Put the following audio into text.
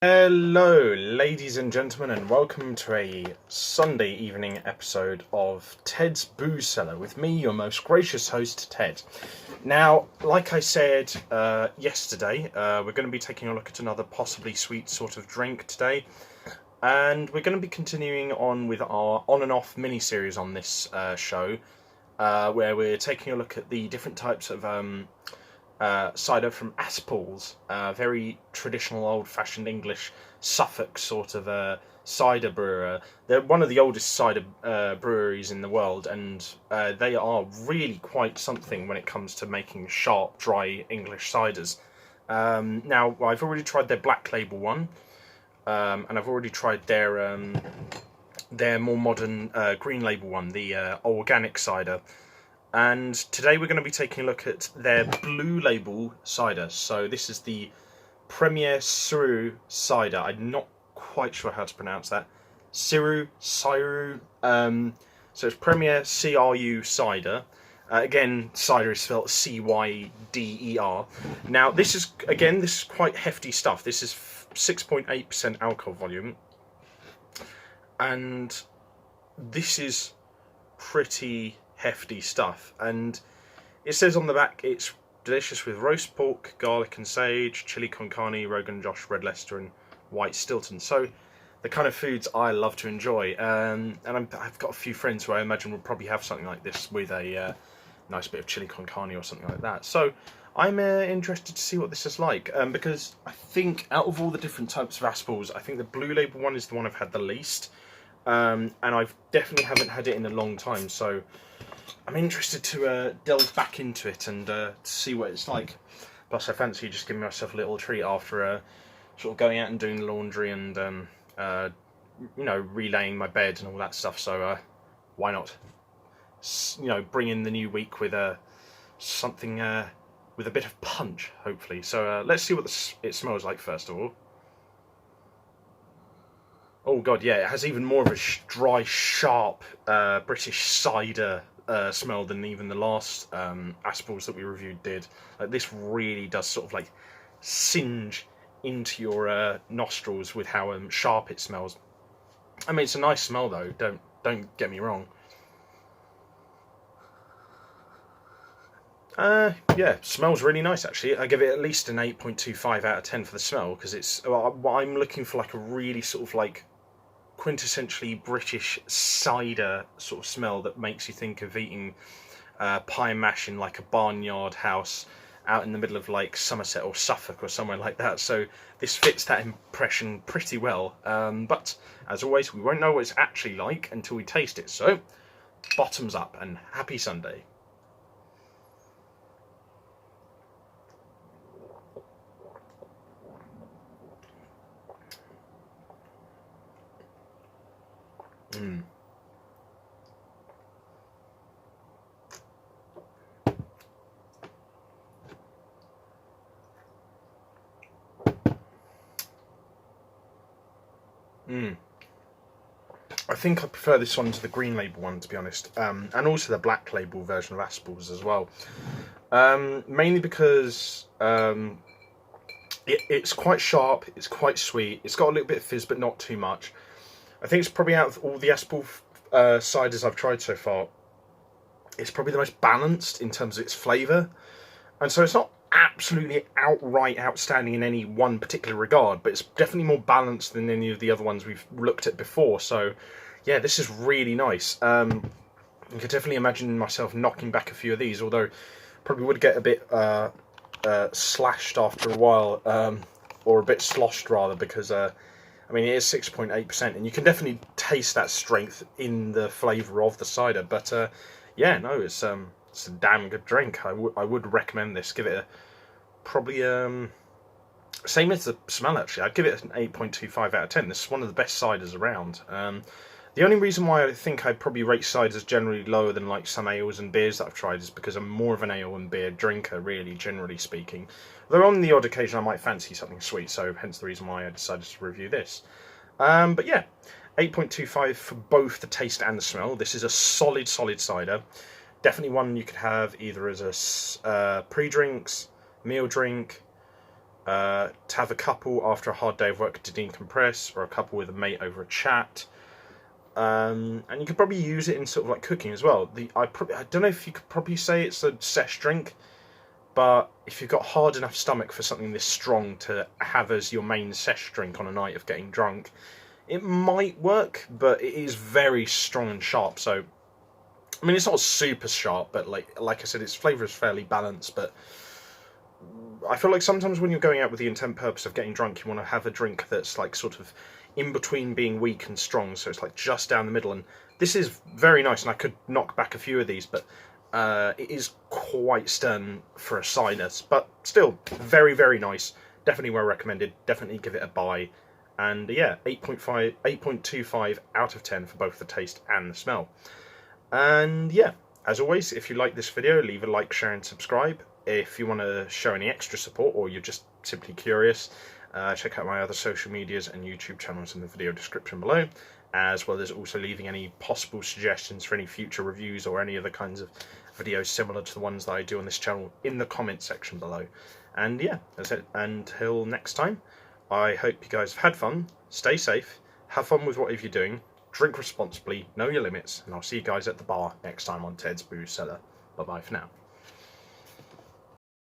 Hello, ladies and gentlemen, and welcome to a Sunday evening episode of Ted's Booze Cellar with me, your most gracious host, Ted. Now, like I said yesterday, we're going to be taking a look at another possibly sweet sort of drink today, and we're going to be continuing on with our on and off mini-series on this show, where we're taking a look at the different types of cider from Aspall's, very traditional, old-fashioned English Suffolk sort of cider brewer. They're one of the oldest cider breweries in the world, and they are really quite something when it comes to making sharp, dry English ciders. Now, I've already tried their Black Label one, and I've already tried their more modern Green Label one, the organic cider. And today we're going to be taking a look at their Blue Label cider. So this is the Premier Cru Cyder. I'm not quite sure how to pronounce that. Cider. So it's Premier Cru Cider. Again, cider is spelled Cyder. Now this is quite hefty stuff. This is 6.8% alcohol volume, and this is pretty hefty stuff, and it says on the back it's delicious with roast pork, garlic and sage, chili con carne, Rogan Josh, red Leicester and white Stilton. So the kind of foods I love to enjoy, and I've got a few friends who I imagine will probably have something like this with a nice bit of chili con carne or something like that. So I'm interested to see what this is like, because I think out of all the different types of Aspalls, I think the Blue Label one is the one I've had the least, and I've definitely haven't had it in a long time, so I'm interested to delve back into it and see what it's like. Plus, I fancy just giving myself a little treat after sort of going out and doing the laundry and relaying my bed and all that stuff. So why not? Bring in the new week with something with a bit of punch, hopefully. So let's see what it smells like first of all. Oh god, yeah, it has even more of a dry, sharp British cider smell than even the last Aspalls that we reviewed did. Like, this really does sort of like singe into your nostrils with how sharp it smells. I mean, it's a nice smell though. Don't get me wrong. Yeah, smells really nice actually. I give it at least an 8.25 out of 10 for the smell, because it's I'm looking for like a really sort of like quintessentially British cider sort of smell that makes you think of eating pie and mash in like a barnyard house out in the middle of like Somerset or Suffolk or somewhere like that. So this fits that impression pretty well. But as always, we won't know what it's actually like until we taste it. So bottoms up and happy Sunday. I think I prefer this one to the Green Label one, to be honest, and also the Black Label version of Aspall's as well. Mainly because it's quite sharp, it's quite sweet, it's got a little bit of fizz, but not too much. I think it's probably, out of all the Aspall ciders I've tried so far, it's probably the most balanced in terms of its flavour. And so it's not absolutely outright outstanding in any one particular regard, but it's definitely more balanced than any of the other ones we've looked at before. So yeah, this is really nice. I could definitely imagine myself knocking back a few of these, although probably would get a bit slashed after a while, or a bit sloshed rather, because I mean, it is 6.8%, and you can definitely taste that strength in the flavour of the cider. But yeah, no, it's a damn good drink. I would recommend this. Give it probably same as the smell actually. I'd give it an 8.25 out of 10. This is one of the best ciders around. The only reason why I think I'd probably rate ciders generally lower than like some ales and beers that I've tried is because I'm more of an ale and beer drinker, really, generally speaking. Though on the odd occasion I might fancy something sweet, so hence the reason why I decided to review this. But yeah, 8.25 for both the taste and the smell. This is a solid cider. Definitely one you could have either as a pre-drinks, meal drink, to have a couple after a hard day of work to decompress, or a couple with a mate over a chat. And you could probably use it in sort of like cooking as well. I don't know if you could probably say it's a sesh drink, but if you've got hard enough stomach for something this strong to have as your main sesh drink on a night of getting drunk, it might work, but it is very strong and sharp. So, I mean, it's not super sharp, but like I said, its flavour is fairly balanced. But I feel like sometimes when you're going out with the intent purpose of getting drunk, you want to have a drink that's like sort of in between being weak and strong, so it's like just down the middle. And this is very nice, and I could knock back a few of these, but it is quite stern for a cider, but still very, very nice. Definitely well recommended. Definitely give it a buy. And yeah, 8.25 out of 10 for both the taste and the smell. And yeah, as always, if you like this video, leave a like, share and subscribe. If you want to show any extra support, or you're just simply curious, check out my other social medias and YouTube channels in the video description below, as well as also leaving any possible suggestions for any future reviews or any other kinds of videos similar to the ones that I do on this channel in the comment section below. And yeah, that's it. Until next time, I hope you guys have had fun, stay safe, have fun with whatever you're doing, drink responsibly, know your limits, and I'll see you guys at the bar next time on Ted's Booze Cellar. Bye bye for now.